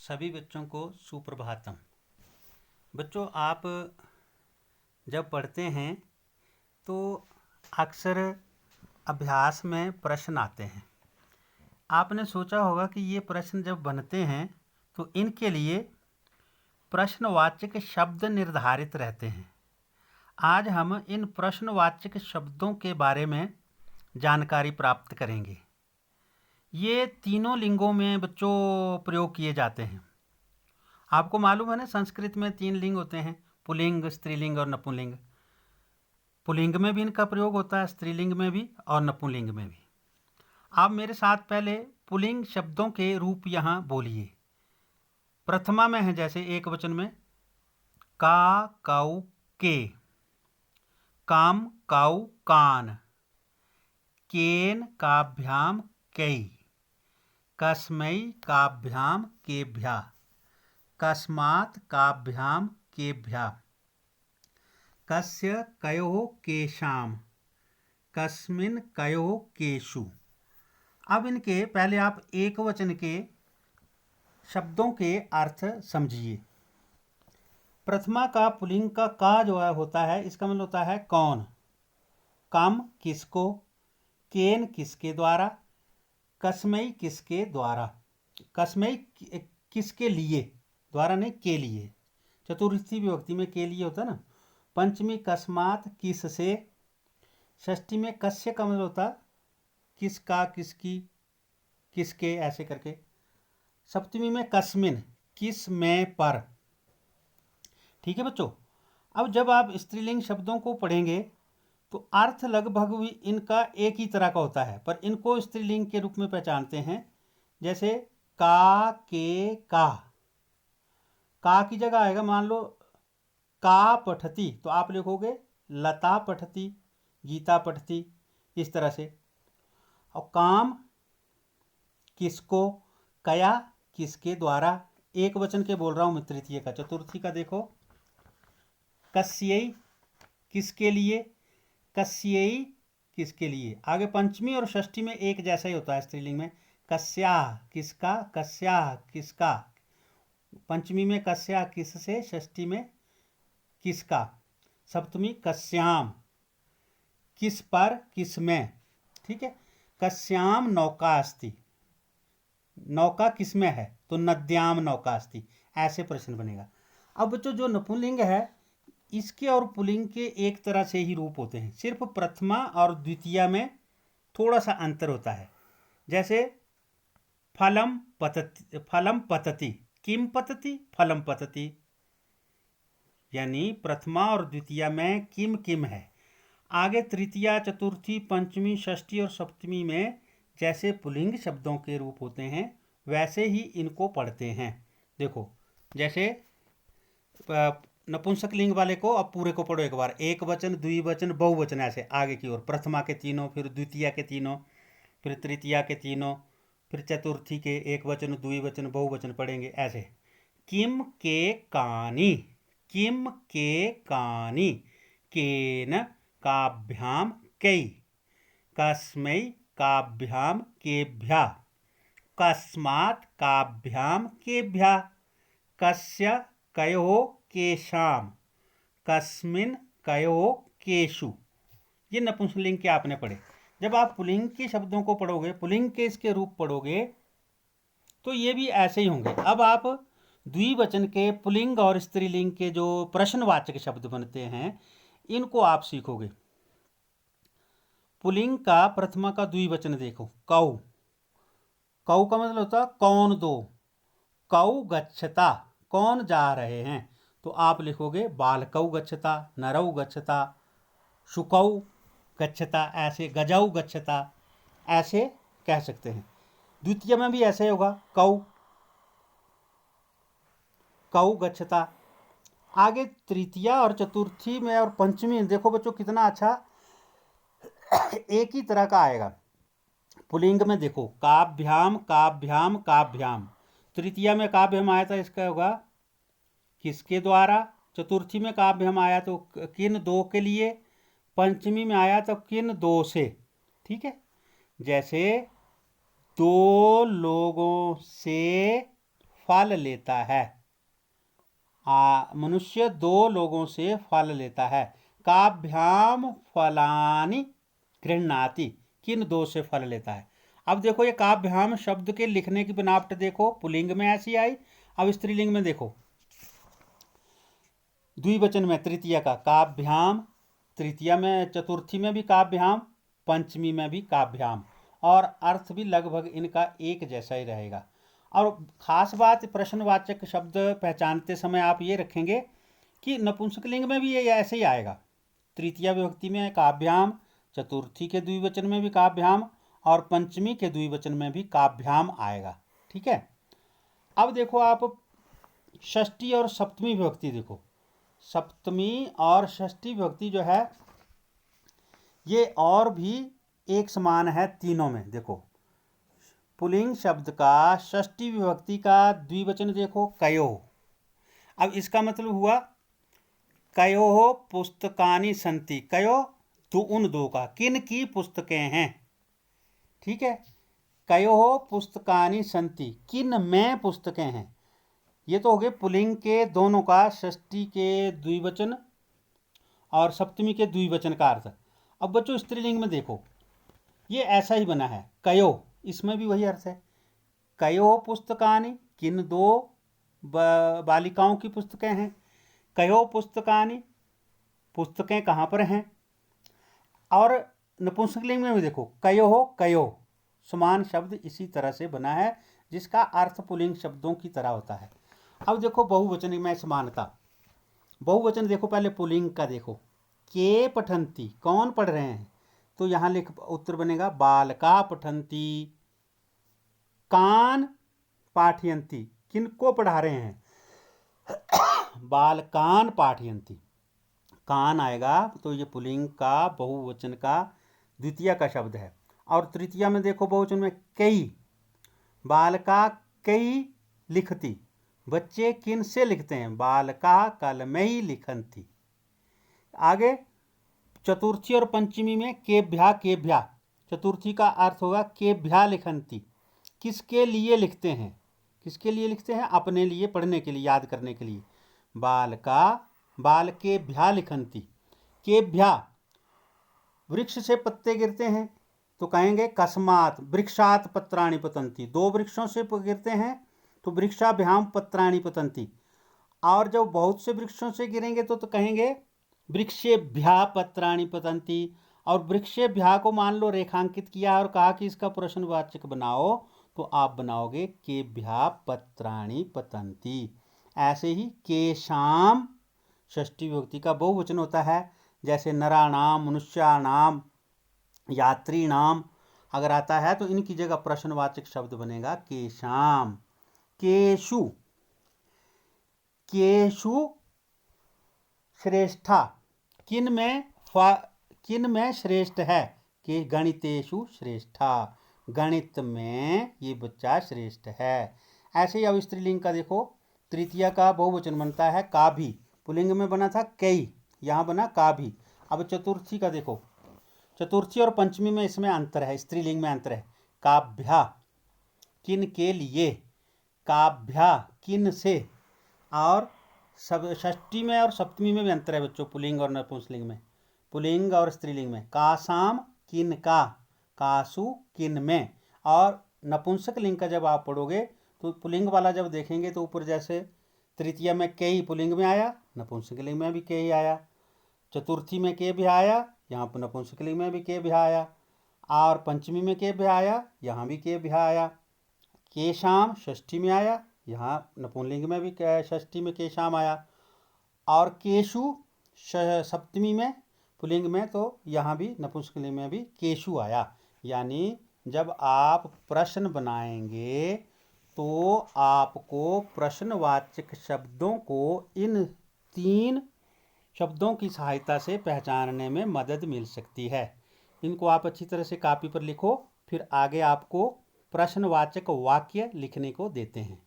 सभी बच्चों को सुप्रभातम। बच्चों, आप जब पढ़ते हैं तो अक्सर अभ्यास में प्रश्न आते हैं। आपने सोचा होगा कि ये प्रश्न जब बनते हैं तो इनके लिए प्रश्नवाचक शब्द निर्धारित रहते हैं। आज हम इन प्रश्नवाचक शब्दों के बारे में जानकारी प्राप्त करेंगे। ये तीनों लिंगों में बच्चों प्रयोग किए जाते हैं। आपको मालूम है ना, संस्कृत में 3 लिंग होते हैं, पुल्लिंग, स्त्रीलिंग और नपुंलिंग। पुल्लिंग में भी इनका प्रयोग होता है, स्त्रीलिंग में भी और नपुंलिंग में भी। आप मेरे साथ पहले पुल्लिंग शब्दों के रूप यहाँ बोलिए। प्रथमा में है, जैसे एक वचन में का, कौ, के, काम, काऊ, कान, केन, काभ्याम, कई, कस्मै, काभ्याम, केभ्या, कस्मात्, काभ्याम, केभ्या, कस्य, कयोः, केषां, कस्मिन्, कयोः, केषु। अब इनके पहले आप एक वचन के शब्दों के अर्थ समझिए। प्रथमा का पुल्लिंग का जो है होता है, इसका मतलब होता है कौन, कम किसको, केन किसके द्वारा, कस्मै किसके द्वारा, कस्मै किसके लिए, द्वारा नहीं के लिए। चतुर्थी विभक्ति में के लिए होता है ना। पंचमी कस्मात् किससे, षष्ठी में कस्य का मतलब होता किसका, किसकी, किसके, ऐसे करके। सप्तमी में कस्मिन, किस में पर। ठीक है बच्चों। अब जब आप स्त्रीलिंग शब्दों को पढ़ेंगे तो अर्थ लगभग भी इनका एक ही तरह का होता है, पर इनको स्त्रीलिंग के रूप में पहचानते हैं। जैसे का, के, का की जगह आएगा, मान लो का पठती, तो आप लिखोगे लता पठती, गीता पठती, इस तरह से। और काम किसको, कया किसके द्वारा। एक वचन के बोल रहा हूं मैं, तृतीय का। चतुर्थी का देखो, कस्यै किसके लिए, कस्यै किसके लिए। आगे पंचमी और षष्ठी में एक जैसा ही होता है स्त्रीलिंग में। कस्याः किसका, कस्याः किसका। पंचमी में कस्या किससे, षष्ठी में किसका। सप्तमी कस्याम किस पर, किस में। ठीक है। कस्याम नौका अस्ति, नौका किस में है, तो नद्याम नौका अस्ति। ऐसे प्रश्न बनेगा। अब बच्चों, जो नपुंलिंग है इसके और पुल्लिंग के एक तरह से ही रूप होते हैं, सिर्फ प्रथमा और द्वितीया में थोड़ा सा अंतर होता है। जैसे फलम पतति, फलम पतति, किम पतति, फलम पतति। यानी प्रथमा और द्वितीया में किम किम है। आगे तृतीया, चतुर्थी, पंचमी, षष्ठी और सप्तमी में जैसे पुल्लिंग शब्दों के रूप होते हैं वैसे ही इनको पढ़ते हैं। देखो, जैसे नपुंसक लिंग वाले को अब पूरे को पढ़ो एक बार। एक वचन, द्विवचन, बहुवचन, ऐसे आगे की ओर। प्रथमा के तीनों, फिर द्वितीया के तीनों, फिर तृतीया के तीनों, फिर चतुर्थी के एक वचन, द्विवचन, बहुवचन पढ़ेंगे ऐसे। किम के कानी, किम के कानी, केन काभ्याम कई, कस्मै काभ्याम केभ्या, कस्मात् काभ्याम केभ्या, कस्य कयोः केषां, कस्मिन् कयोः केषु। ये नपुंसकलिंग के आपने पढ़े। जब आप पुल्लिंग के शब्दों को पढ़ोगे, पुल्लिंग के इसके रूप पढ़ोगे, तो ये भी ऐसे ही होंगे। अब आप द्विवचन के पुल्लिंग और स्त्रीलिंग के जो प्रश्नवाचक शब्द बनते हैं इनको आप सीखोगे। पुल्लिंग का प्रथमा का द्विवचन देखो, कौ। कौ का मतलब होता कौन दो। कौ गच्छता, कौन जा रहे हैं, तो आप लिखोगे बालकौ गच्छता, नरौ गच्छता, शुकौ गच्छता, ऐसे गजौ गच्छता, ऐसे कह सकते हैं। द्वितीय में भी ऐसे होगा, कौ, कौ गच्छता। आगे तृतीया और चतुर्थी में और पंचमी देखो बच्चों कितना अच्छा एक ही तरह का आएगा। पुल्लिंग में देखो काभ्याम, काभ्याम, काभ्याम। तृतीया में काभ्याम आया था, इसका होगा किसके द्वारा। चतुर्थी में काभ्याम आया तो किन दो के लिए। पंचमी में आया तो किन दो से। ठीक है। जैसे दो लोगों से फल लेता है। मनुष्य 2 लोगों से फल लेता है। काभ्याम फलानि गृह्णाति, किन 2 से फल लेता है। अब देखो ये काभ्याम शब्द के लिखने की बनावट देखो, पुल्लिंग में ऐसी आई। अब स्त्रीलिंग में देखो, द्विवचन में तृतीया का काभ्याम, तृतीया में चतुर्थी में भी काभ्याम, पंचमी में भी काभ्याम, और अर्थ भी लगभग इनका एक जैसा ही रहेगा। और खास बात, प्रश्नवाचक शब्द पहचानते समय आप ये रखेंगे कि नपुंसकलिंग में भी ये ऐसे ही आएगा। तृतीया विभक्ति में काभ्याम, चतुर्थी के द्विवचन में भी काभ्याम, और पंचमी के द्विवचन में भी काभ्याम आएगा। ठीक है। अब देखो आप षष्ठी और सप्तमी विभक्ति देखो। सप्तमी और षष्ठी विभक्ति जो है ये और भी एक समान है तीनों में। देखो पुल्लिंग शब्द का षष्ठी विभक्ति का द्विवचन देखो कयो। अब इसका मतलब हुआ कयो पुस्तकानि संति, कयो तो उन 2 का, किन की पुस्तकें हैं। ठीक है। कयो पुस्तकानि संति, किन में पुस्तकें हैं। ये तो हो गए पुल्लिंग के दोनों का, षष्ठी के द्विवचन और सप्तमी के द्विवचन का अर्थ। अब बच्चों स्त्रीलिंग में देखो ये ऐसा ही बना है, कयो, इसमें भी वही अर्थ है। कयो पुस्तकानि, किन 2 बालिकाओं की पुस्तकें हैं। कयो पुस्तकानि, पुस्तकें कहाँ पर हैं। और नपुंसकलिंग में भी देखो कयो कयो, समान शब्द इसी तरह से बना है जिसका अर्थ पुल्लिंग शब्दों की तरह होता है। अब देखो बहुवचन में समानता। बहुवचन देखो पहले पुल्लिंग का देखो, के पठन्ति, कौन पढ़ रहे हैं। तो यहाँ लिख उत्तर बनेगा बालका पठन्ति। कान पाठयन्ति, किनको पढ़ा रहे हैं। बालकान पाठयन्ति, कान आएगा तो ये पुल्लिंग का बहुवचन का द्वितीय का शब्द है। और तृतीया में देखो बहुवचन में कई, बालका कई लिखती, बच्चे किन से लिखते हैं। बालका कलमई लिखन्ति। आगे चतुर्थी और पंचमी में केभ्या केभ्या, चतुर्थी का अर्थ होगा केभ्या लिखन्ति, किसके लिए लिखते हैं। किसके लिए लिखते हैं, अपने लिए, पढ़ने के लिए, याद करने के लिए। बालका बालकेभ्या लिखन्ति। केभ्या, वृक्ष से पत्ते गिरते हैं तो कहेंगे कस्मात् वृक्षात् पत्राणि पतन्ति, 2 वृक्षों से गिरते हैं तो वृक्षाभ्याम पत्राणि पतन्ति। और जब बहुत से वृक्षों से गिरेंगे तो कहेंगे वृक्षेभ्या पत्राणि पतन्ति। और वृक्षेभ्या को मान लो रेखांकित किया और कहा कि इसका प्रश्नवाचक बनाओ, तो आप बनाओगे केभ्या पत्राणि पतन्ति। ऐसे ही केशाम षष्ठी विभक्ति का बहुवचन होता है, जैसे नराणाम, मनुष्याणाम, यात्रीणाम अगर आता है तो इनकी जगह प्रश्नवाचक शब्द बनेगा केशाम। केशु, केशु श्रेष्ठा, किन में श्रेष्ठ है। कि गणितेषु श्रेष्ठा, गणित में ये बच्चा श्रेष्ठ है। ऐसे ही अब स्त्रीलिंग का देखो, तृतीया का बहुवचन बनता है काभी, पुल्लिंग में बना था कई, यहाँ बना काभी। अब चतुर्थी का देखो, चतुर्थी और पंचमी में इसमें अंतर है, स्त्रीलिंग में अंतर है। काभ्या किन के लिए, काभ्या किन से। और सब षष्ठी में और सप्तमी में भी अंतर है बच्चों, पुल्लिंग और नपुंसकलिंग में, पुल्लिंग और स्त्रीलिंग में। कासाम किन का, कासु किन में। और नपुंसकलिंग का जब आप पढ़ोगे तो पुल्लिंग वाला जब देखेंगे तो ऊपर जैसे तृतीया में कई पुल्लिंग में आया, नपुंसकलिंग में भी कई आया। चतुर्थी में के भी आया, यहाँ पर नपुंसकलिंग में भी के भी आया। और पंचमी में के भी आया, यहाँ भी के भी आया। केशाम षष्ठी में आया, यहाँ नपुंसकलिंग में भी षष्ठी में केशाम आया। और केशु सप्तमी में पुल्लिंग में, तो यहाँ भी नपुंसकलिंग में भी केशु आया। यानी जब आप प्रश्न बनाएंगे तो आपको प्रश्नवाचक शब्दों को इन 3 शब्दों की सहायता से पहचानने में मदद मिल सकती है। इनको आप अच्छी तरह से कॉपी पर लिखो, फिर आगे आपको प्रश्नवाचक वाक्य लिखने को देते हैं।